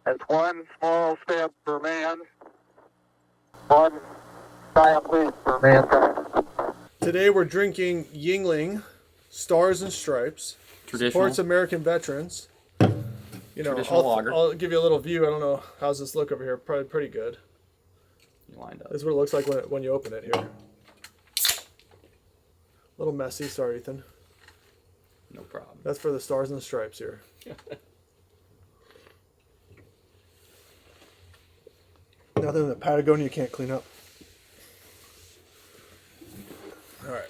It's one small step for man, one giant leap for mankind. Today we're drinking Yingling Stars and Stripes. Traditional. Supports American veterans. You know, Traditional lager. I'll give you a little view. I don't know, how's this look over here? Probably pretty good. You lined up. This is what it looks like when you open it here. A little messy, sorry, Ethan. No problem. That's for the Stars and Stripes here. Nothing in the Patagonia you can't clean up. All right.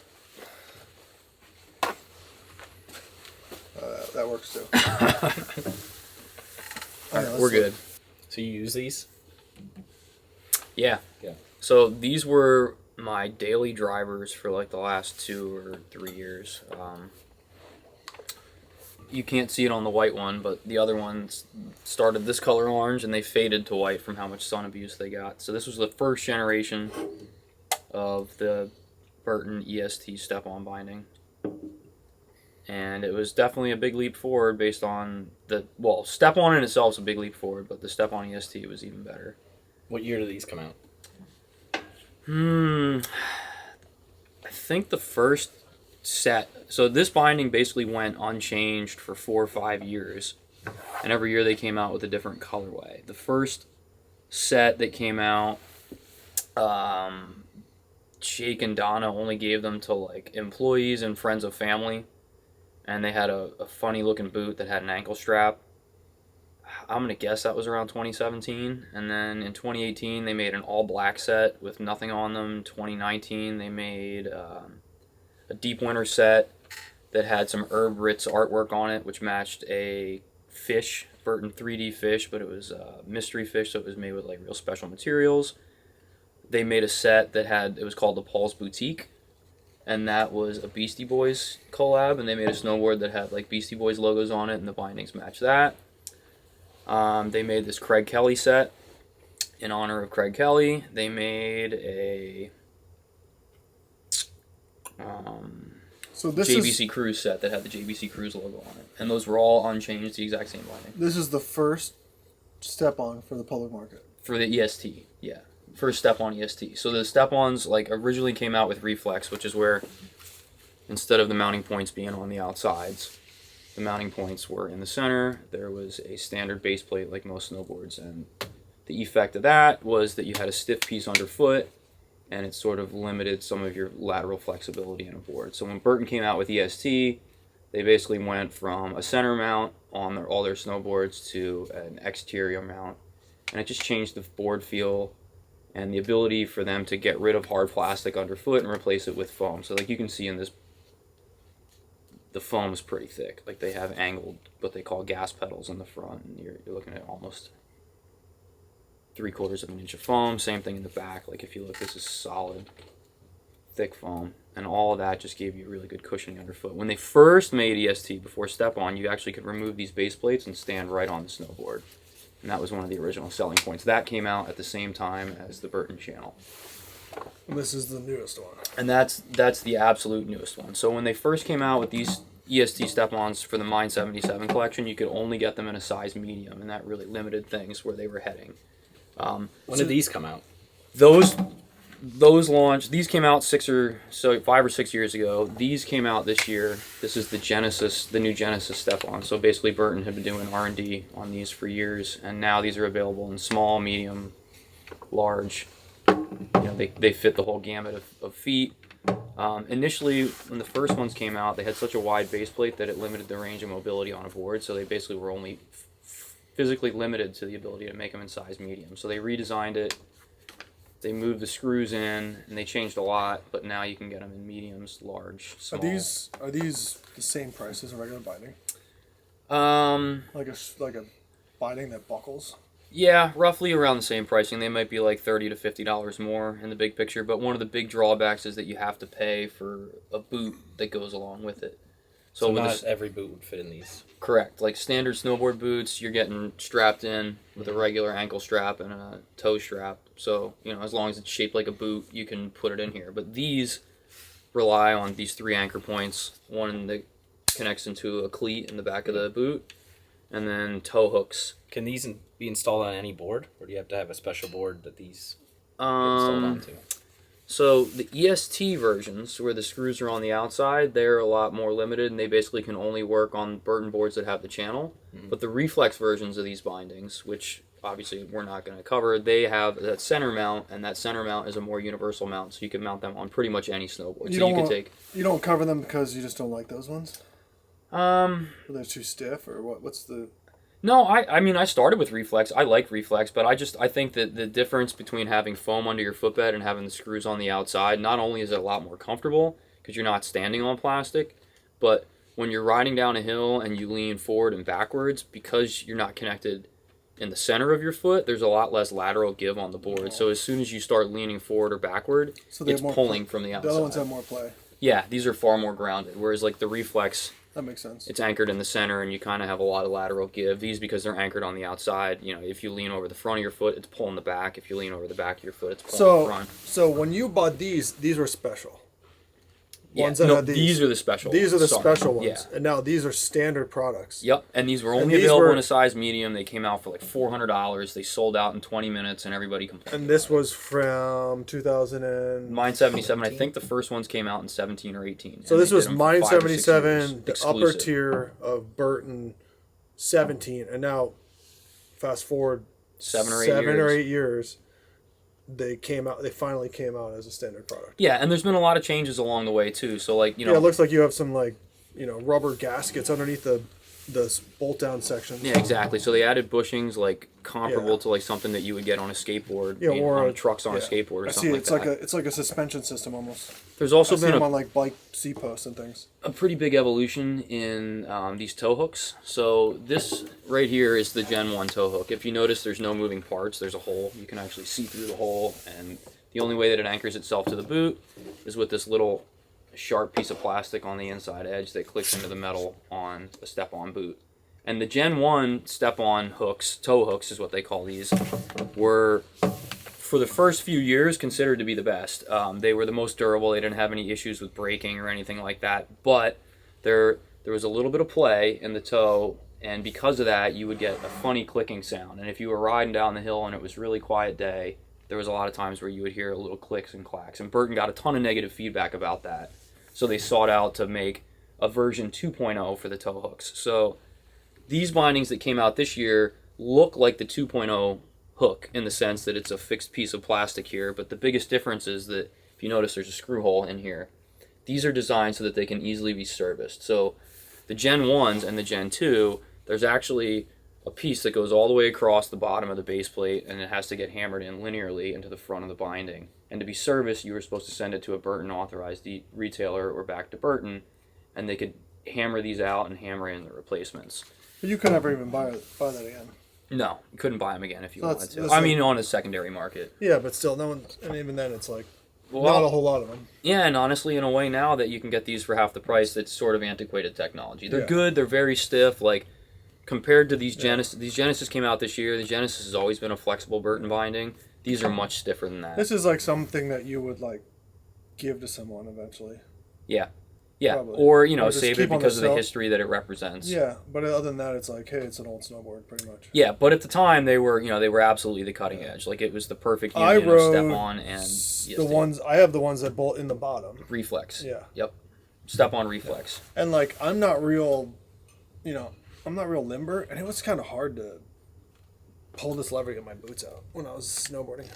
That works too. All right, we're good. So you use these? Yeah. So these were my daily drivers for like the last 2 or 3 years. You can't see it on the white one, but the other ones started this color orange and they faded to white from how much sun abuse they got. So this was the first generation of the Burton EST step-on binding. And it was definitely a big leap forward based on well, step-on in itself is a big leap forward, but the step-on EST was even better. What year do these come out? I think the first set, so this binding basically went unchanged for 4 or 5 years, and every year they came out with a different colorway. The first set that came out, Jake and Donna only gave them to like employees and friends of family, and they had a funny looking boot that had an ankle strap. I'm going to guess that was around 2017. And then in 2018, they made an all-black set with nothing on them. 2019, they made a deep winter set that had some Herb Ritz artwork on it, which matched a fish, Burton 3D fish, but it was a mystery fish, so it was made with like real special materials. They made a set that it was called the Paul's Boutique, and that was a Beastie Boys collab, and they made a snowboard that had like Beastie Boys logos on it, and the bindings matched that. They made this Craig Kelly set in honor of Craig Kelly. They made a So this JBC Cruise set that had the JBC Cruise logo on it. And those were all unchanged, the exact same binding. This is the first step-on for the public market. For the EST, yeah. First step-on EST. So the step-ons like originally came out with reflex, which is where instead of the mounting points being on the outsides, the mounting points were in the center. There was a standard base plate like most snowboards, and the effect of that was that you had a stiff piece underfoot, and it sort of limited some of your lateral flexibility in a board. So when Burton came out with EST, they basically went from a center mount on all their snowboards to an exterior mount, and it just changed the board feel and the ability for them to get rid of hard plastic underfoot and replace it with foam. So like you can see in this, the foam is pretty thick. Like they have angled, what they call gas pedals in the front, and you're looking at almost 3/4 of an inch of foam. Same thing in the back. Like if you look, this is solid, thick foam, and all of that just gave you really good cushioning underfoot. When they first made EST before step-on, you actually could remove these base plates and stand right on the snowboard, and that was one of the original selling points. That came out at the same time as the Burton channel. And this is the newest one. And that's the absolute newest one. So when they first came out with these EST step-ons for the Mine 77 collection, you could only get them in a size medium, and that really limited things where they were heading. When did these come out? Those launched. These came out 5 or 6 years ago. These came out this year. This is the new Genesis step-on. So basically, Burton had been doing R&D on these for years, and now these are available in small, medium, large. You know, they fit the whole gamut of feet. Initially, when the first ones came out, they had such a wide base plate that it limited the range of mobility on a board. So they basically were only physically limited to the ability to make them in size medium. So they redesigned it. They moved the screws in, and they changed a lot. But now you can get them in mediums, large, small. Are these the same price as a regular binding? Like a binding that buckles? Yeah, roughly around the same pricing. They might be like $30 to $50 more in the big picture, but one of the big drawbacks is that you have to pay for a boot that goes along with it. So not every boot would fit in these. Correct. Like standard snowboard boots, you're getting strapped in with a regular ankle strap and a toe strap. So, you know, as long as it's shaped like a boot, you can put it in here. But these rely on these 3 anchor points, one that connects into a cleat in the back of the boot, and then tow hooks. Can these be installed on any board, or do you have to have a special board that these get installed onto? So the EST versions, where the screws are on the outside, they're a lot more limited, and they basically can only work on Burton boards that have the channel. Mm-hmm. But the reflex versions of these bindings, which obviously we're not going to cover, they have that center mount, and that center mount is a more universal mount, so you can mount them on pretty much any snowboard. You don't cover them because you just don't like those ones? They're too stiff, or what? What's the... No, I mean, I started with reflex. I like reflex, but I think that the difference between having foam under your footbed and having the screws on the outside, not only is it a lot more comfortable because you're not standing on plastic, but when you're riding down a hill and you lean forward and backwards, because you're not connected in the center of your foot, there's a lot less lateral give on the board. So as soon as you start leaning forward or backward, it's pulling from the outside. The other ones have more play. Yeah, these are far more grounded, whereas like the reflex... That makes sense. It's anchored in the center, and you kind of have a lot of lateral give. These, because they're anchored on the outside, you know, if you lean over the front of your foot, it's pulling the back. If you lean over the back of your foot, it's pulling the front. So when you bought these were special. Yeah, these are the special ones. These are the special ones. Yeah. And now these are standard products. Yep, and these were only available in a size medium. They came out for like $400. They sold out in 20 minutes, and everybody complained. And this was from 2000 and... Mine 77. I think the first ones came out in 17 or 18. So this was Mine 77, the upper tier of Burton 17. And now, fast forward 7 or 8 years, they finally came out as a standard product. Yeah, and there's been a lot of changes along the way too. So like, you know, it looks like you have some like, you know, rubber gaskets underneath the bolt down sections. Yeah, exactly. So they added bushings like comparable to like something that you would get on a skateboard, or on trucks on a skateboard or something like that. It's like a suspension system almost. There's also been on like bike seat posts and things. A pretty big evolution in these tow hooks. So this right here is the Gen 1 tow hook. If you notice, there's no moving parts. There's a hole. You can actually see through the hole, and the only way that it anchors itself to the boot is with this little sharp piece of plastic on the inside edge that clicks into the metal on a step-on boot. And the Gen 1 step-on hooks, tow hooks is what they call these, were, for the first few years, considered to be the best. They were the most durable. They didn't have any issues with braking or anything like that. But there was a little bit of play in the toe, and because of that, you would get a funny clicking sound. And if you were riding down the hill and it was a really quiet day, there was a lot of times where you would hear little clicks and clacks. And Burton got a ton of negative feedback about that. So they sought out to make a version 2.0 for the tow hooks. So these bindings that came out this year look like the 2.0 hook in the sense that it's a fixed piece of plastic here, but the biggest difference is that if you notice there's a screw hole in here. These are designed so that they can easily be serviced. So the Gen 1s and the Gen 2, there's actually a piece that goes all the way across the bottom of the base plate, and it has to get hammered in linearly into the front of the binding. And to be serviced, you were supposed to send it to a Burton authorized retailer or back to Burton, and they could hammer these out and hammer in the replacements. But you could never even buy that again. No, you couldn't buy them again if you wanted to. I mean, on a secondary market. Yeah, but still, no one. And even then, it's like not a whole lot of them. Yeah, and honestly, in a way now that you can get these for half the price, it's sort of antiquated technology. They're good. They're very stiff. Like compared to these Genesis, these Genesis came out this year. The Genesis has always been a flexible Burton binding. These are much stiffer than that. This is like something that you would like give to someone eventually. Yeah. Yeah, probably. Or, you know, save it because of the history that it represents. Yeah, but other than that, it's like, hey, it's an old snowboard, pretty much. Yeah, but at the time, they were absolutely the cutting edge. Like, it was the perfect union of step-on and EST. I have the ones that bolt in the bottom. Reflex. Yeah. Yep. Step-on reflex. Yeah. And, like, I'm not real limber, and it was kind of hard to pull this lever to get my boots out when I was snowboarding.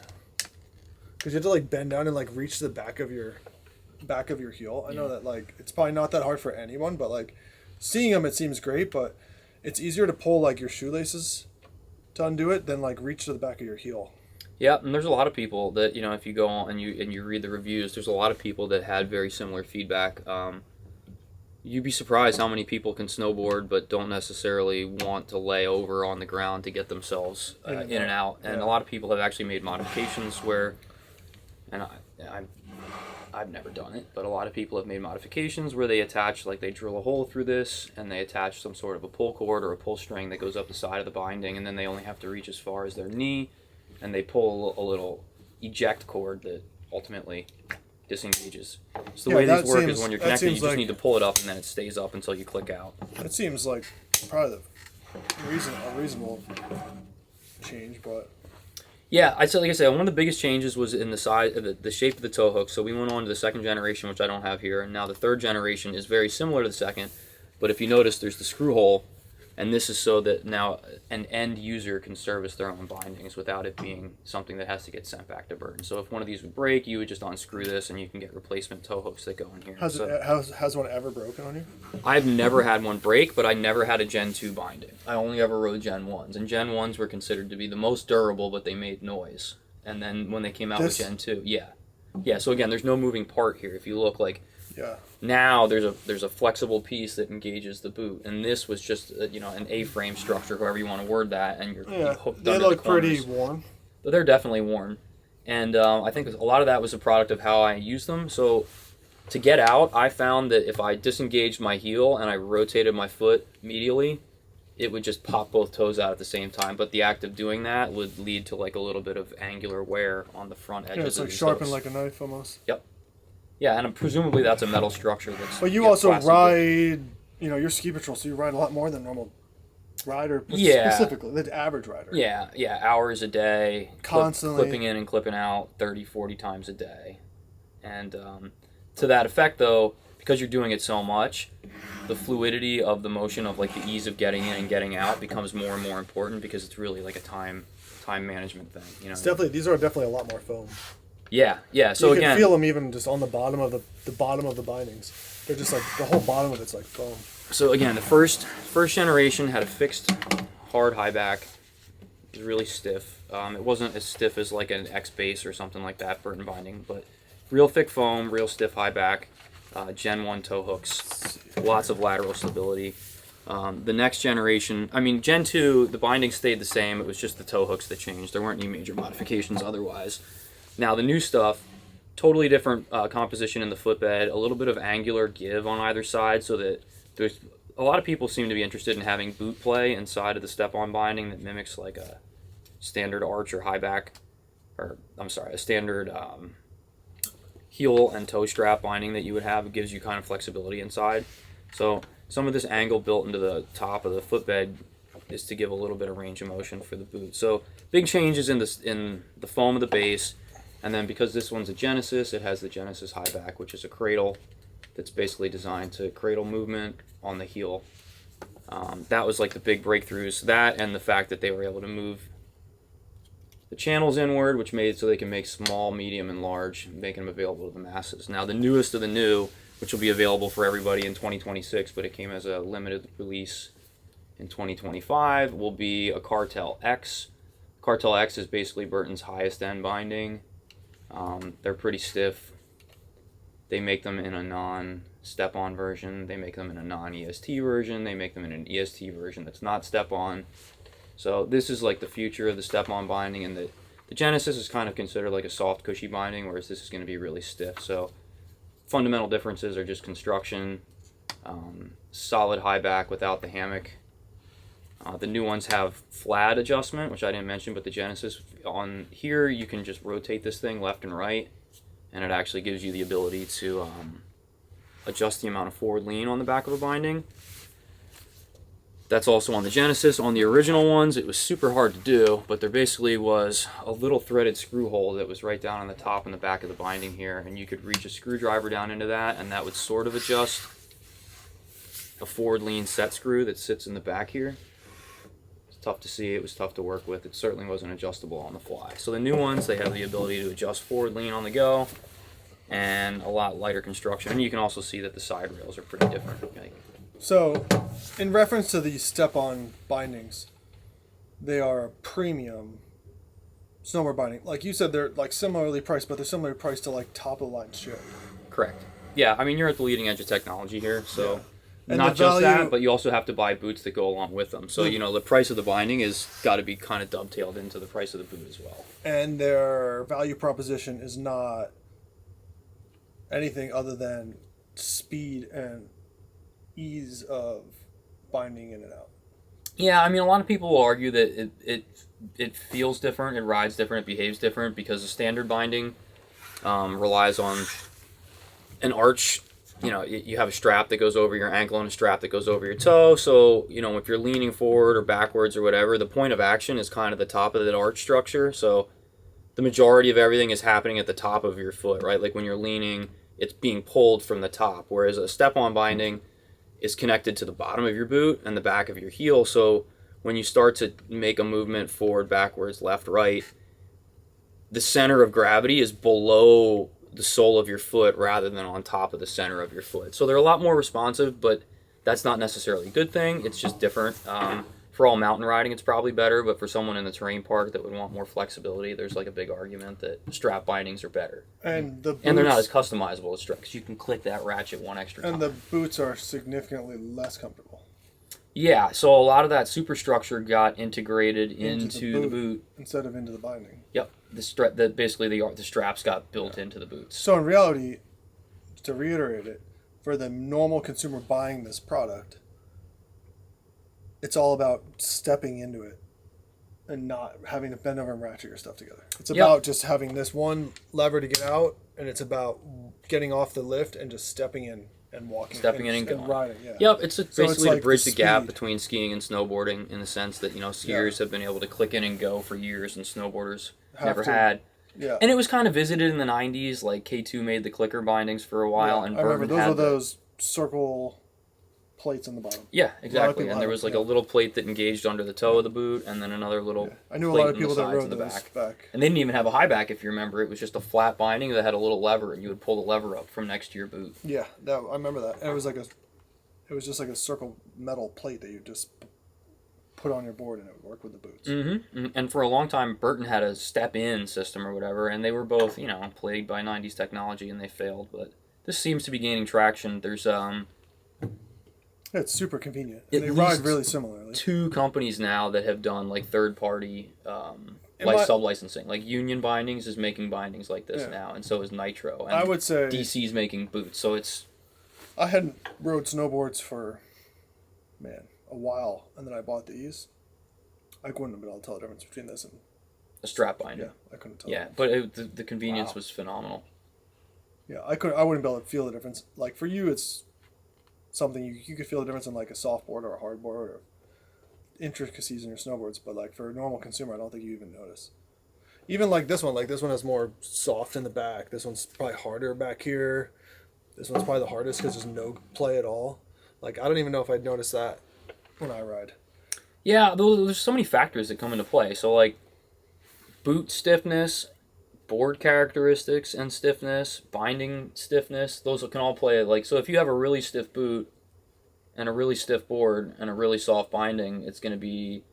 Because you have to, like, bend down and, like, reach the back of your heel. I know that like it's probably not that hard for anyone, but like seeing them, it seems great, but it's easier to pull like your shoelaces to undo it than like reach to the back of your heel. Yeah, and there's a lot of people that, you know, if you go on and you read the reviews, there's a lot of people that had very similar feedback. You'd be surprised how many people can snowboard but don't necessarily want to lay over on the ground to get themselves in and out. And a lot of people have actually made modifications where, and I've never done it, but a lot of people have made modifications where they attach, like they drill a hole through this and they attach some sort of a pull cord or a pull string that goes up the side of the binding, and then they only have to reach as far as their knee, and they pull a little eject cord that ultimately disengages. So the way these work is when you're connected, you just need to pull it up and then it stays up until you click out. That seems like probably the a reasonable change, but Yeah, I'd say, like I said, one of the biggest changes was in the size, the shape of the tow hook. So we went on to the second generation, which I don't have here, and now the third generation is very similar to the second. But if you notice, there's the screw hole, and this is so that now an end user can service their own bindings without it being something that has to get sent back to Burton. So if one of these would break, you would just unscrew this, and you can get replacement tow hooks that go in here. has one ever broken on you? I've never had one break, but I never had a Gen 2 binding. I only ever rode Gen 1s, and Gen 1s were considered to be the most durable, but they made noise. And then when they came out with Gen 2, yeah. So again, there's no moving part here. If you look like now, there's a flexible piece that engages the boot, and this was just an A-frame structure, however you want to word that, and you're hooked they under look the corners. pretty worn. But they're definitely worn, and I think a lot of that was a product of how I used them. So to get out, I found that if I disengaged my heel and I rotated my foot medially, it would just pop both toes out at the same time. But the act of doing that would lead to like a little bit of angular wear on the front edges. Yeah, it's of like these sharpened hooks. like a knife almost. Yep. Yeah, and presumably that's a metal structure that's. But you also ride, you're ski patrol, so you ride a lot more than normal rider. Yeah. Specifically, the average rider. Yeah, hours a day. Constantly. Clipping in and clipping out 30, 40 times a day. And to that effect, though, because you're doing it so much, the fluidity of the motion of like the ease of getting in and getting out becomes more and more important because it's really like a time management thing. It's definitely, these are definitely a lot more foam. Yeah. So you can again, feel them even just on the bottom of the bottom of the bindings. They're just like the whole bottom of it's like foam. So again, the first generation had a fixed hard high back. It was really stiff. It wasn't as stiff as like an X base or something like that, Burton binding, but real thick foam, real stiff high back. Gen 1 tow hooks, lots of lateral stability. The next generation, Gen 2, the binding stayed the same. It was just the tow hooks that changed. There weren't any major modifications otherwise. Now the new stuff, totally different composition in the footbed, a little bit of angular give on either side, so that there's a lot of people seem to be interested in having boot play inside of the step-on binding that mimics like a standard arch or high back, a standard heel and toe strap binding that you would have. It gives you kind of flexibility inside. So some of this angle built into the top of the footbed is to give a little bit of range of motion for the boot. So big changes in the foam of the base. And then because this one's a Genesis, it has the Genesis high back, which is a cradle that's basically designed to cradle movement on the heel. That was like the big breakthroughs. That and the fact that they were able to move the channels inward, which made it so they can make small, medium, and large, making them available to the masses. Now the newest of the new, which will be available for everybody in 2026, but it came as a limited release in 2025, will be a Cartel X. Cartel X is basically Burton's highest end binding. They're pretty stiff. They make them in a non-step-on version. They make them in a non-EST version. They make them in an EST version that's not step-on. So this is like the future of the step-on binding, and the Genesis is kind of considered like a soft, cushy binding, whereas this is going to be really stiff. So fundamental differences are just construction, solid high back without the hammock. The new ones have flat adjustment, which I didn't mention, but the Genesis on here, you can just rotate this thing left and right, and it actually gives you the ability to adjust the amount of forward lean on the back of a binding. That's also on the Genesis. On the original ones, it was super hard to do, but there basically was a little threaded screw hole that was right down on the top and the back of the binding here, and you could reach a screwdriver down into that, and that would sort of adjust a forward lean set screw that sits in the back here. Tough to see. It was tough to work with. It certainly wasn't adjustable on the fly. So the new ones, they have the ability to adjust forward lean on the go, and a lot lighter construction. And you can also see that the side rails are pretty different. Okay. So, in reference to these step-on bindings, they are a premium snowboard binding. Like you said, they're like similarly priced, but they're similarly priced to like top-of-the-line shit. Correct. Yeah, you're at the leading edge of technology here, so. Yeah. And not just that, but you also have to buy boots that go along with them. So, the price of the binding is got to be kind of dovetailed into the price of the boot as well. And their value proposition is not anything other than speed and ease of binding in and out. Yeah, a lot of people will argue that it feels different, it rides different, it behaves different because the standard binding relies on an arch you have a strap that goes over your ankle and a strap that goes over your toe. So, if you're leaning forward or backwards or whatever, the point of action is kind of the top of that arch structure. So the majority of everything is happening at the top of your foot, right? Like when you're leaning, it's being pulled from the top, whereas a step-on binding is connected to the bottom of your boot and the back of your heel. So when you start to make a movement forward, backwards, left, right, the center of gravity is below the sole of your foot rather than on top of the center of your foot. So they're a lot more responsive, but that's not necessarily a good thing. It's just different. For all mountain riding, it's probably better, but for someone in the terrain park that would want more flexibility, there's like a big argument that strap bindings are better. And the boots, and they're not as customizable as straps. You can click that ratchet one extra time. And the boots are significantly less comfortable. Yeah, so a lot of that superstructure got integrated into the boot instead of into the binding. Yep, basically the straps got built into the boots. So in reality, to reiterate it, for the normal consumer buying this product, it's all about stepping into it and not having to bend over and ratchet your stuff together. It's about just having this one lever to get out, and it's about getting off the lift and just stepping in and walking. Stepping in and going. Riding, yeah. Yep, it's basically like to bridge the the gap speed. between skiing and snowboarding in the sense that, skiers have been able to click in and go for years and snowboarders never had. Yeah. And it was kind of visited in the 90s, like K2 made the clicker bindings for a while, and I remember Burton those had were those circle plates on the bottom. Yeah, exactly. And there had was them, like a little plate that engaged under the toe of the boot, and then another little I knew a plate lot of on the people that sides rode of the those back. And they didn't even have a high back, if you remember. It was just a flat binding that had a little lever, and you would pull the lever up from next to your boot. Yeah, I remember that. And it was just like a circle metal plate that you just put on your board, and it would work with the boots. Mm-hmm. And for a long time, Burton had a step-in system or whatever, and they were both, plagued by 90s technology, and they failed. But this seems to be gaining traction. There's It's super convenient. And they ride really similarly. 2 companies now that have done like third-party sub-licensing. Like Union Bindings is making bindings like this now, and so is Nitro. And I would say DC's making boots, so it's... I hadn't rode snowboards for, a while, and then I bought these. I wouldn't have been able to tell the difference between this and a strap binding. Yeah, I couldn't tell. Yeah, but the convenience was phenomenal. Yeah, I wouldn't be able to feel the difference. Like for you, it's something you could feel the difference in like a soft board or a hard board or intricacies in your snowboards. But like for a normal consumer, I don't think you even notice. Even like this one has more soft in the back. This one's probably harder back here. This one's probably the hardest because there's no play at all. Like I don't even know if I'd notice that when I ride. Yeah, there's so many factors that come into play. So like boot stiffness, board characteristics and stiffness, binding stiffness, those can all play. Like, so if you have a really stiff boot and a really stiff board and a really soft binding, it's going to be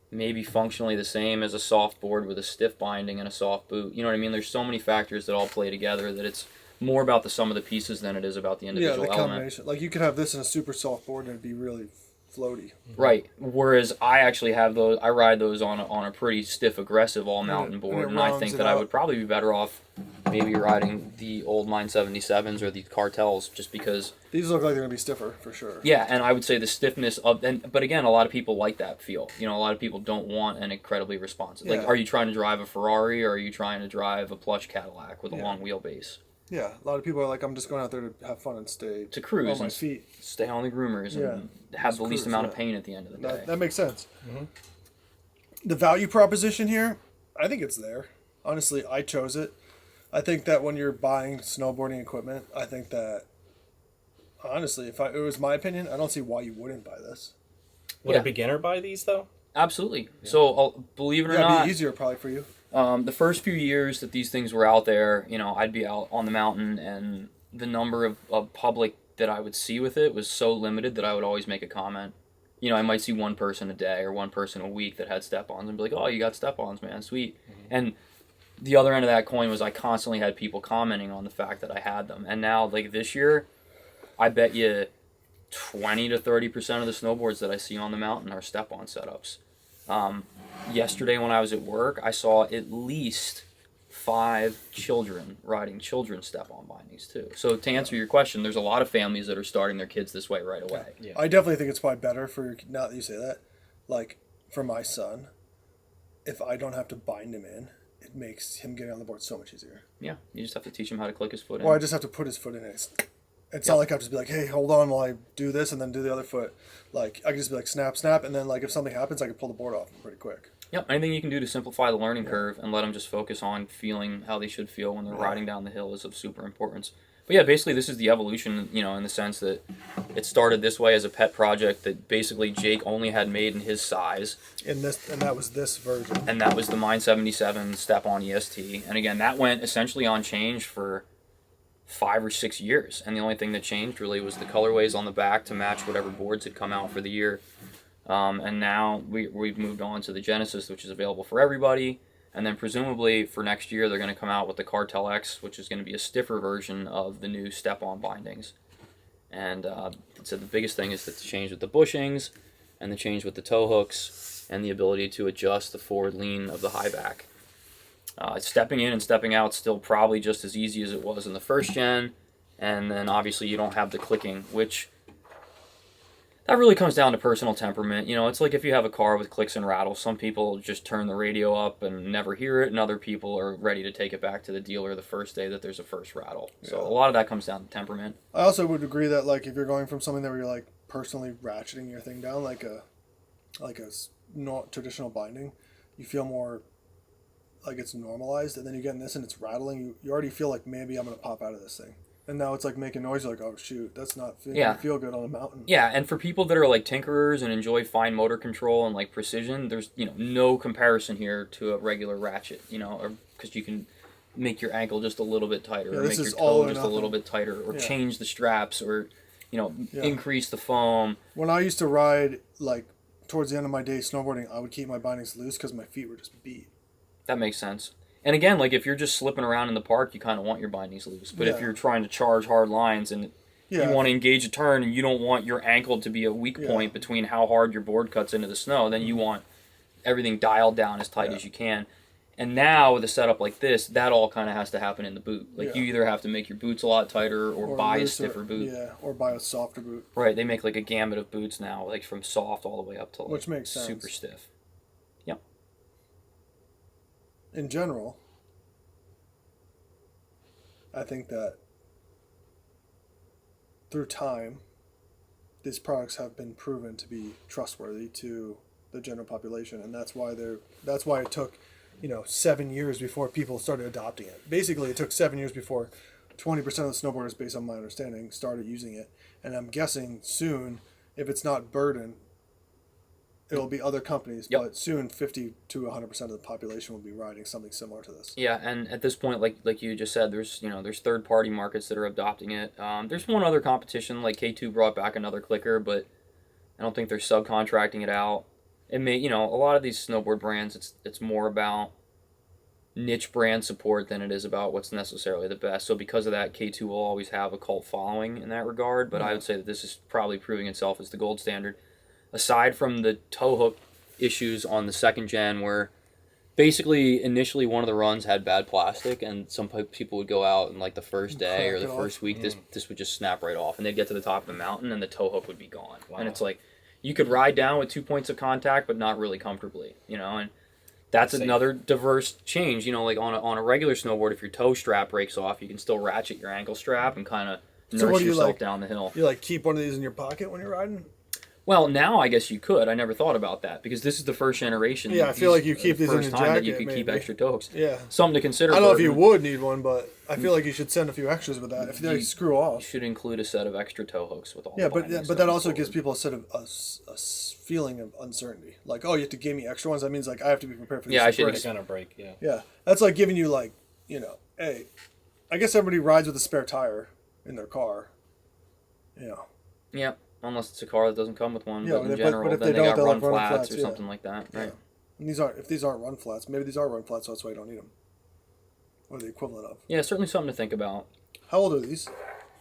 maybe functionally the same as a soft board with a stiff binding and a soft boot. You know what I mean? There's so many factors that all play together that it's more about the sum of the pieces than it is about the individual the element. combination. Like you could have this in a super soft board and it'd be really floaty. Right. Whereas I actually have those. I ride those on a pretty stiff, aggressive all mountain board, and I think that I would probably be better off maybe riding the old 977s or the cartels, just because these look like they're gonna be stiffer for sure. Yeah, and I would say the stiffness of, but again, a lot of people like that feel. A lot of people don't want an incredibly responsive. Like, are you trying to drive a Ferrari or are you trying to drive a plush Cadillac with a long wheelbase? Yeah, a lot of people are like, I'm just going out there to have fun and stay to cruise on my feet, stay on the groomers, and have the least amount of pain at the end of the day. That makes sense. Mm-hmm. The value proposition here, I think it's there. Honestly, I chose it. I think that when you're buying snowboarding equipment, I think that honestly, if it was my opinion, I don't see why you wouldn't buy this. Would a beginner buy these though? Absolutely. Yeah. So believe it or not, it'd be easier probably for you. The first few years that these things were out there, I'd be out on the mountain, and the number of public that I would see with it was so limited that I would always make a comment. I might see one person a day or one person a week that had step-ons and be like, oh, you got step-ons, man, sweet. Mm-hmm. And the other end of that coin was I constantly had people commenting on the fact that I had them. And now, like this year, I bet you 20 to 30% of the snowboards that I see on the mountain are step-on setups. Yesterday when I was at work, I saw at least 5 children riding children's step-on bindings too. So to answer your question, there's a lot of families that are starting their kids this way right away. Yeah. I definitely think it's probably better for, now that you say that, like for my son, if I don't have to bind him in, it makes him getting on the board so much easier. Yeah, you just have to teach him how to click his foot in. Or I just have to put his foot in it. It's Yep. not like I have to be like, hey, hold on while I do this and then do the other foot. Like I can just be like snap, snap, and then like if something happens, I can pull the board off pretty quick. Yep, anything you can do to simplify the learning curve and let them just focus on feeling how they should feel when they're riding down the hill is of super importance. But yeah, basically this is the evolution, in the sense that it started this way as a pet project that basically Jake only had made in his size, And that was this version. and that was the Mine 77 Step-On EST. And again, that went essentially unchanged for 5 or 6 years, and the only thing that changed really was the colorways on the back to match whatever boards had come out for the year. And now we've moved on to the Genesis, which is available for everybody. And then presumably for next year, they're going to come out with the Cartel X, which is going to be a stiffer version of the new step-on bindings. And so the biggest thing is the change with the bushings, and the change with the toe hooks, and the ability to adjust the forward lean of the high back. Stepping in and stepping out still probably just as easy as it was in the first gen. And then obviously you don't have the clicking, which that really comes down to personal temperament. It's like if you have a car with clicks and rattles, some people just turn the radio up and never hear it, and other people are ready to take it back to the dealer the first day that there's a first rattle. So a lot of that comes down to temperament. I also would agree that like if you're going from something that where you're like personally ratcheting your thing down like a not traditional binding, you feel more like it's normalized, and then you get in this and it's rattling. You already feel like maybe I'm gonna pop out of this thing. And now it's like making noise. You're like, oh shoot, that's not feel good on a mountain. Yeah, and for people that are like tinkerers and enjoy fine motor control and like precision, there's no comparison here to a regular ratchet. Or because you can make your ankle just a little bit tighter, or make your toe just a little bit tighter, or change the straps, or increase the foam. When I used to ride like towards the end of my day snowboarding, I would keep my bindings loose because my feet were just beat. That makes sense. And again, like if you're just slipping around in the park, you kind of want your bindings loose. But if you're trying to charge hard lines and you want to engage a turn and you don't want your ankle to be a weak point between how hard your board cuts into the snow, then you want everything dialed down as tight as you can. And now with a setup like this, that all kind of has to happen in the boot. Like you either have to make your boots a lot tighter or buy a stiffer boot. Yeah, or buy a softer boot. Right, they make like a gamut of boots now, like from soft all the way up to like which makes sense. Super stiff. Yep. In general, I think that through time, these products have been proven to be trustworthy to the general population, and that's why it took 7 years before people started adopting it. Basically, it took 7 years before 20% of the snowboarders, based on my understanding, started using it. And I'm guessing soon, if it's not Burton, it'll be other companies, but soon 50 to 100% of the population will be riding something similar to this. Yeah, and at this point, like you just said, there's third-party markets that are adopting it. There's one other competition, like K2 brought back another clicker, but I don't think they're subcontracting it out. It may, a lot of these snowboard brands, it's more about niche brand support than it is about what's necessarily the best. So because of that, K2 will always have a cult following in that regard, but I would say that this is probably proving itself as the gold standard. Aside from the toe hook issues on the second gen, where basically initially one of the runs had bad plastic, and some people would go out and like the first day or the first week, this would just snap right off, and they'd get to the top of the mountain and the toe hook would be gone. Wow. And it's like you could ride down with 2 points of contact, but not really comfortably, and that's another diverse change. Like on a regular snowboard, if your toe strap breaks off, you can still ratchet your ankle strap and kind of nurse yourself down the hill. You keep one of these in your pocket when you're riding? Well, now I guess you could. I never thought about that because this is the first generation. Yeah, I feel like you keep these in your jacket. That you could keep extra toe hooks. Yeah, something to consider. I don't know if you would need one, but I feel like you should send a few extras with that. If they screw off, you should include a set of extra toe hooks with all. But that also gives people a set of a feeling of uncertainty. Like, oh, you have to give me extra ones. That means like I have to be prepared for this. Yeah, I should kind of break. Yeah. Yeah, that's like giving you hey, I guess everybody rides with a spare tire in their car. Yeah. Unless it's a car that doesn't come with one, yeah, but in general, then they got run flats or something like that, right? And if these aren't run flats, maybe these are run flats, so that's why you don't need them. Or the equivalent of. Yeah, certainly something to think about. How old are these?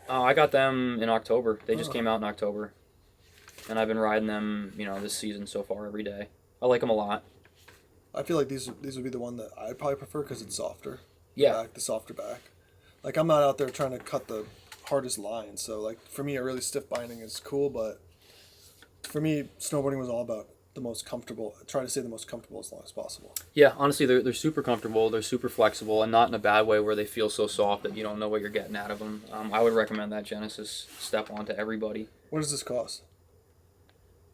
I got them in October. They just came out in October. And I've been riding them, this season so far every day. I like them a lot. I feel like these would be the one that I'd probably prefer because it's softer. Yeah. The softer back. Like, I'm not out there trying to cut the hardest line, so like for me a really stiff binding is cool, but for me snowboarding was all about the most comfortable. Try to stay the most comfortable as long as possible. Yeah, honestly, they're super comfortable. They're super flexible, and not in a bad way where they feel so soft that you don't know what you're getting out of them. I would recommend that Genesis step on to everybody. What does this cost?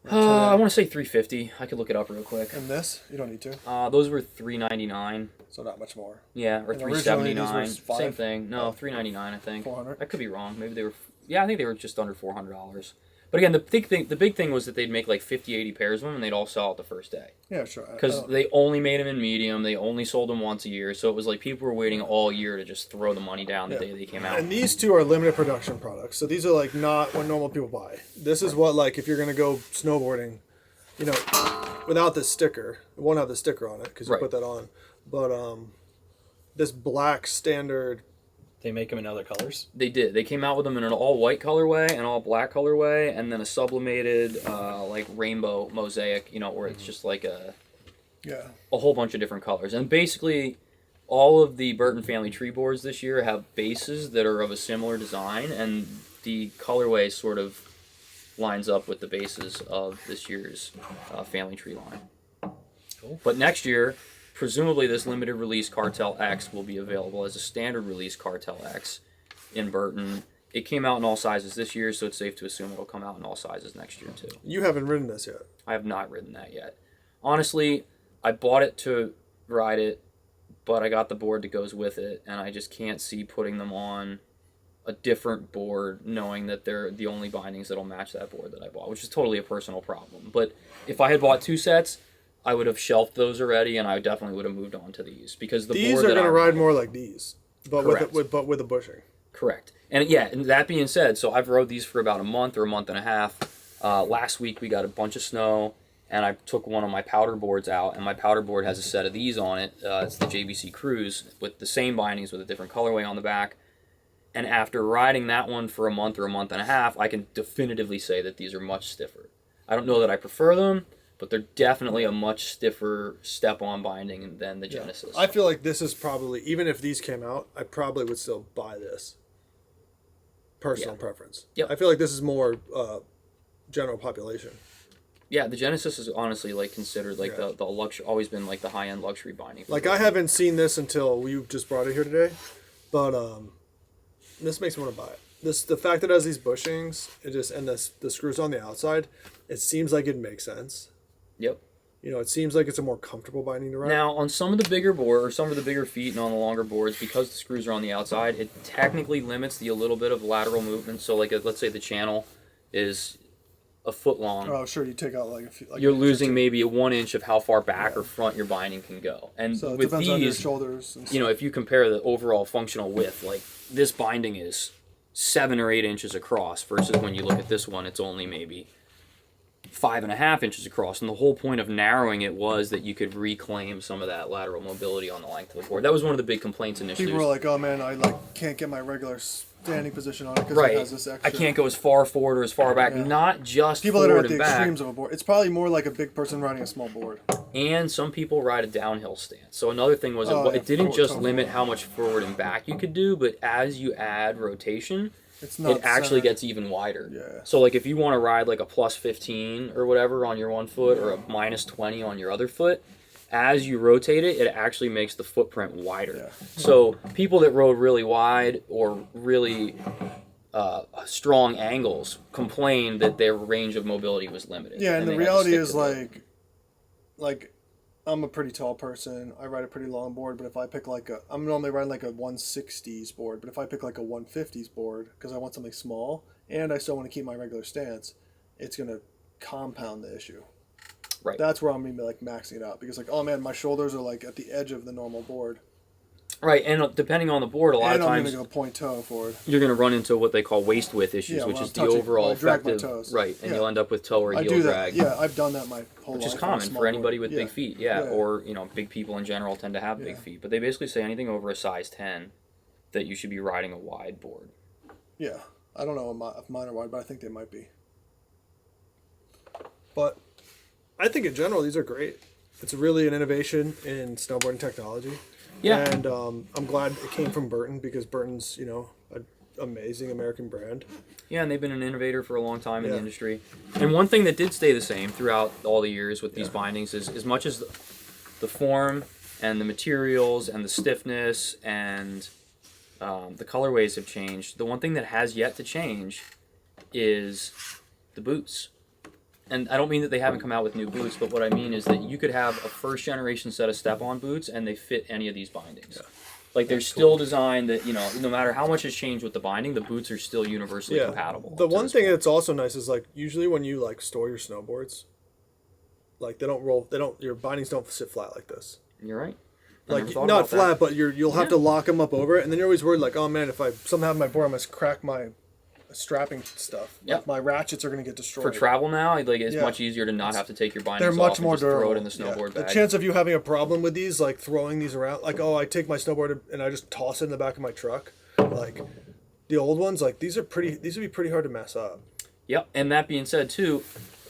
I want to say $350. I could look it up real quick. And this, you don't need to. Those were $399. So not much more. Yeah, or And originally these were $379. Same thing. No, $399. I think. 400. I could be wrong. Maybe they were. Yeah, I think they were just under $400. But again, the big thing was that they'd make like 50, 80 pairs of them, and they'd all sell out the first day. Yeah, sure. Because they only made them in medium. They only sold them once a year. So it was like people were waiting all year to just throw the money down the day they came out. And these two are limited production products. So these are like not what normal people buy. This is what, like, if you're going to go snowboarding, you know, without this sticker, it won't have the sticker on it because you put that on. But this black standard. They make them in other colors? They did. They came out with them in an all-white colorway, an all-black colorway, and then a sublimated, like, rainbow mosaic, you know, where it's just like a whole bunch of different colors. And basically, all of the Burton family tree boards this year have bases that are of a similar design, and the colorway sort of lines up with the bases of this year's family tree line. Cool. But next year, presumably this limited release Cartel X will be available as a standard release Cartel X in Burton. It came out in all sizes this year, so it's safe to assume it'll come out in all sizes next year too. You haven't ridden this yet. I have not ridden that yet. Honestly, I bought it to ride it, but I got the board that goes with it, and I just can't see putting them on a different board knowing that they're the only bindings that'll match that board that I bought, which is totally a personal problem. But if I had bought two sets, I would have shelved those already, and I definitely would have moved on to these because these are going to ride more like these, but with a bushing. Correct. And yeah, and that being said, so I've rode these for about a month or a month and a half. Last week we got a bunch of snow, and I took one of my powder boards out, and my powder board has a set of these on it. It's the JBC Cruise with the same bindings with a different colorway on the back. And after riding that one for a month or a month and a half, I can definitively say that these are much stiffer. I don't know that I prefer them, but they're definitely a much stiffer step-on binding than the Genesis. I feel like this is probably, even if these came out, I probably would still buy this. Personal preference. Yep. I feel like this is more general population. Yeah, the Genesis is honestly like considered like the luxury, always been like the high-end luxury binding. Like I haven't seen this until you just brought it here today, but this makes me want to buy it. The fact that it has these bushings, and the screws on the outside, it seems like it makes sense. Yep. You know, it seems like it's a more comfortable binding to ride. Now, on some of the bigger board or some of the bigger feet and on the longer boards, because the screws are on the outside, it technically limits the a little bit of lateral movement. So, like, let's say the channel is a foot long. Oh, sure. You take out like a few. Like you're losing maybe a 1 inch of how far back or front your binding can go. And so it with depends on your these, shoulders. And you know, if you compare the overall functional width, like this binding is 7 or 8 inches across versus when you look at this one, it's only maybe 5.5 inches across, and the whole point of narrowing it was that you could reclaim some of that lateral mobility on the length of the board. That was one of the big complaints initially. People were like, "Oh man, I can't get my regular standing position on it because it has this extra." I can't go as far forward or as far back. Not just people that are forward at the and back. extremes of a board. It's probably more like a big person riding a small board. And some people ride a downhill stance. So another thing was it didn't just limit how much forward and back you could do, but as you add rotation, it actually gets even wider. Yeah. So like if you want to ride like a plus 15 or whatever on your one foot or a minus 20 on your other foot, as you rotate it, it actually makes the footprint wider. Yeah. So people that rode really wide or really strong angles complained that their range of mobility was limited. Yeah, and the they had to reality stick is to that. like I'm a pretty tall person. I ride a pretty long board, but if I pick I'm normally riding like a 160s board, but if I pick like a 150s board because I want something small and I still want to keep my regular stance, it's gonna compound the issue. Right. That's where I'm gonna be like maxing it out because like, oh man, my shoulders are like at the edge of the normal board. Right, and depending on the board, a lot of times I'm gonna go point toe forward. you're gonna run into what they call waist width issues, which is the overall effective. Right, and you'll end up with toe or heel drag. Yeah, I've done that my whole life. Which is common for anybody with big feet, Yeah. or big people in general tend to have big feet. But they basically say anything over a size 10 that you should be riding a wide board. Yeah, I don't know if mine are wide, but I think they might be. But I think in general these are great. It's really an innovation in snowboarding technology. Yeah. And I'm glad it came from Burton because Burton's, a amazing American brand. Yeah, and they've been an innovator for a long time in the Yeah. industry. And one thing that did stay the same throughout all the years with these bindings is as much as the form and the materials and the stiffness and the colorways have changed, the one thing that has yet to change is the boots. And I don't mean that they haven't come out with new boots, but what I mean is that you could have a first generation set of step-on boots and they fit any of these bindings. Yeah. Like they're still designed that, you know, no matter how much has changed with the binding, the boots are still universally compatible. The up to one this thing point. that's also nice is like usually when you like store your snowboards, like your bindings don't sit flat like this. You're right. I Like never thought not about that. flat, but you'll have to lock them up over it, and then you're always worried like, oh man, if I somehow have my board, I must crack my strapping stuff. Yep. Like, my ratchets are gonna get destroyed. For travel now, like it's Yeah. much easier to not have to take your bindings They're off much and more just durable. throw it in the snowboard The bag. chance of you having a problem with these, like throwing these around, like I take my snowboard and I just toss it in the back of my truck, like the old ones, like these would be pretty hard to mess up. Yep, and that being said too,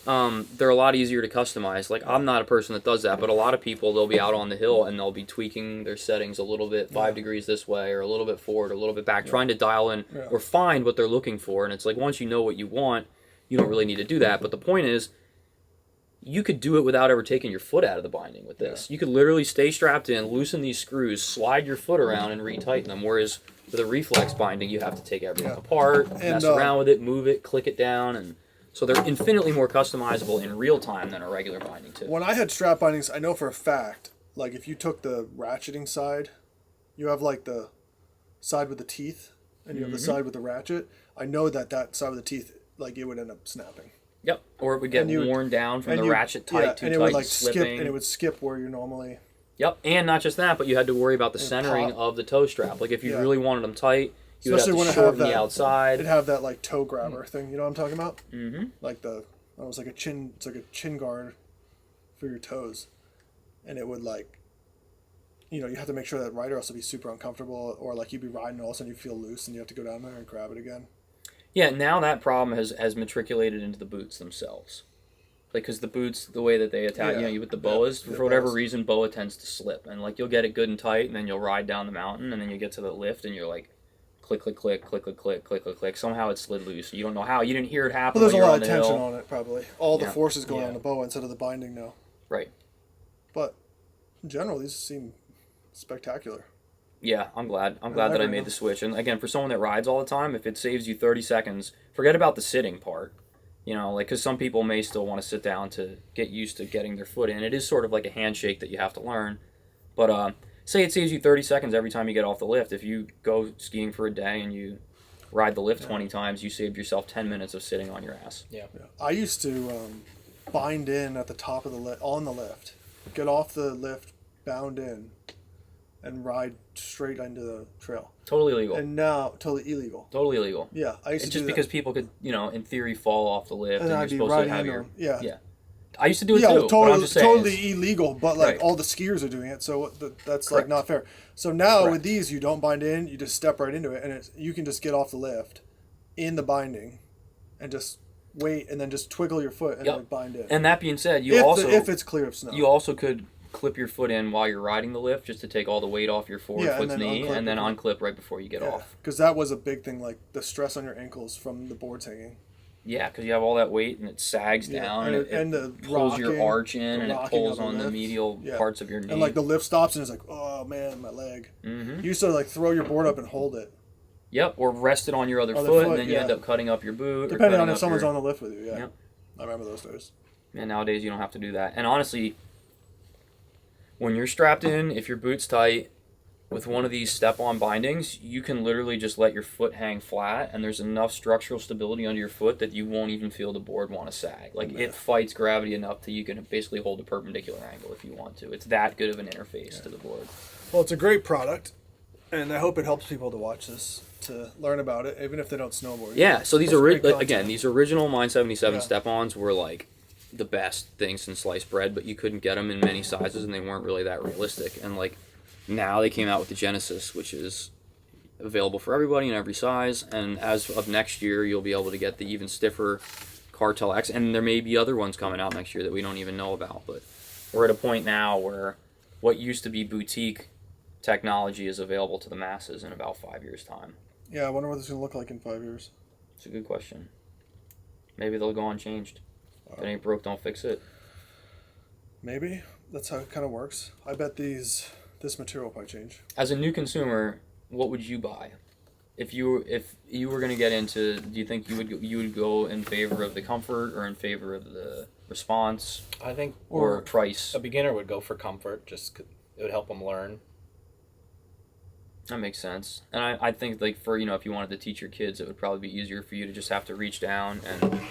they're a lot easier to customize. Like I'm not a person that does that, but a lot of people, they'll be out on the hill and they'll be tweaking their settings a little bit, 5 degrees this way or a little bit forward or a little bit back, trying to dial in or find what they're looking for. And it's like once you know what you want, you don't really need to do that. But the point is, you could do it without ever taking your foot out of the binding with this. You could literally stay strapped in, loosen these screws, slide your foot around and retighten them. Whereas with a reflex binding, you have to take everything apart, mess around with it, move it, click it down, and so they're infinitely more customizable in real time than a regular binding too. When I had strap bindings, I know for a fact, like if you took the ratcheting side, you have like the side with the teeth, and you have the side with the ratchet. I know that side with the teeth, like it would end up snapping. Yep, or it would get worn down from the ratchet tight too and it tight would like and slipping. skip, and it would skip where you normally. Yep, and not just that, but you had to worry about the centering of the toe strap. Like if you really wanted them tight, you would have to shorten the outside. It'd have that like toe grabber thing. You know what I'm talking about? Mm-hmm. Like it's like a chin guard for your toes, and it would like, you have to make sure that right, or else it'd be super uncomfortable, or like you'd be riding and all of a sudden you feel loose and you have to go down there and grab it again. Yeah, now that problem has matriculated into the boots themselves. Like, because the boots, the way that they attach, you with the boas, for whatever reason, boa tends to slip. And, like, you'll get it good and tight, and then you'll ride down the mountain, and then you get to the lift, and you're like, click, click, click, click, click, click, click, click, click. Somehow it slid loose. You don't know how. You didn't hear it happen. Well, there's a lot on of the tension hill. on it, probably. All the force is going on the boa instead of the binding now. Right. But, in general, these seem spectacular. Yeah, I'm glad. I'm glad that I made the switch. And again, for someone that rides all the time, if it saves you 30 seconds, forget about the sitting part. Like, because some people may still want to sit down to get used to getting their foot in. It is sort of like a handshake that you have to learn. But say it saves you 30 seconds every time you get off the lift. If you go skiing for a day and you ride the lift 20 times, you saved yourself 10 minutes of sitting on your ass. Yeah. I used to bind in at the top of the lift, on the lift, get off the lift, bound in, and ride straight into the trail. Totally illegal. And now, totally illegal. Totally illegal. Yeah, I used It's to just do because that. people could, in theory, fall off the lift, and I'd you're be supposed to riding have into your... them. Yeah. Yeah. I used to do it Yeah, too, well, but totally, I'm just saying. totally illegal, but like Right. all the skiers are doing it, so that's Correct. like not fair. So now Correct. with these, you don't bind in, you just step right into it, and you can just get off the lift in the binding, and just wait, and then just twiggle your foot and Yep. then bind in. And that being said, if it's clear of snow, you also could clip your foot in while you're riding the lift just to take all the weight off your forward Yeah, and foot's then knee, unclip and then before- unclip right before you get off. because that was a big thing, like the stress on your ankles from the boards hanging. Yeah, because you have all that weight and it sags down and and the it pulls your rocking- arch in the and it rocking pulls of the on the lift. medial Yeah. parts of your knee. And like the lift stops, and it's like, oh man, my leg. Mm-hmm. You used to like throw your board up and hold it, Yep, or rest it on your other Other foot, foot, and then you yeah. end up cutting up your boot. depending or on cutting if up someone's your... on the lift with you. Yeah, Yep. I remember those days. And nowadays you don't have to do that. And honestly, when you're strapped in, if your boot's tight, with one of these step-on bindings, you can literally just let your foot hang flat, and there's enough structural stability under your foot that you won't even feel the board want to sag. Like, it fights gravity enough that you can basically hold a perpendicular angle if you want to. It's that good of an interface to the board. Well, it's a great product, and I hope it helps people to watch this, to learn about it, even if they don't snowboard. Yeah, so these It's great content. again, these original Mine 77 Yeah. step-ons were like the best thing since sliced bread, but you couldn't get them in many sizes, and they weren't really that realistic. And like, now they came out with the Genesis, which is available for everybody in every size, and as of next year, you'll be able to get the even stiffer Cartel X, and there may be other ones coming out next year that we don't even know about, but we're at a point now where what used to be boutique technology is available to the masses in about 5 years' time. Yeah, I wonder what this is gonna look like in 5 years. It's a good question. Maybe they'll go unchanged. If it ain't broke, don't fix it. Maybe that's how it kind of works. I bet this material will probably change. As a new consumer, what would you buy? If you were gonna get into, do you think you would go in favor of the comfort or in favor of the response I think or price? a beginner would go for comfort. Just it would help them learn. That makes sense. And I think like for if you wanted to teach your kids, it would probably be easier for you to just have to reach down and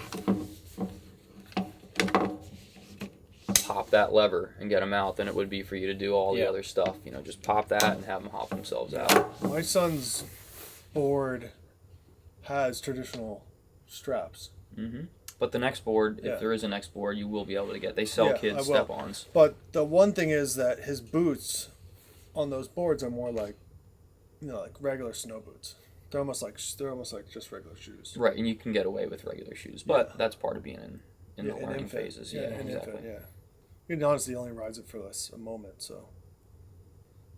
pop that lever and get them out than it would be for you to do all the other stuff. Just pop that and have them hop themselves out. My son's board has traditional straps. Mm-hmm. But the next board, if there is a next board, you will be able to get. They sell kids step-ons. But the one thing is that his boots on those boards are more like, like regular snow boots. They're almost like just regular shoes. Right, and you can get away with regular shoes, but that's part of being in the learning phases. Yeah, an exactly. infant, yeah. He honestly only rides it for a moment, so.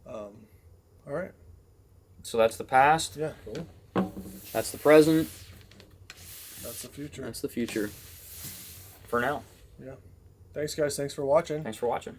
All right. So that's the past. Yeah. Cool. That's the present. That's the future. That's the future. For now. Yeah. Thanks, guys. Thanks for watching. Thanks for watching.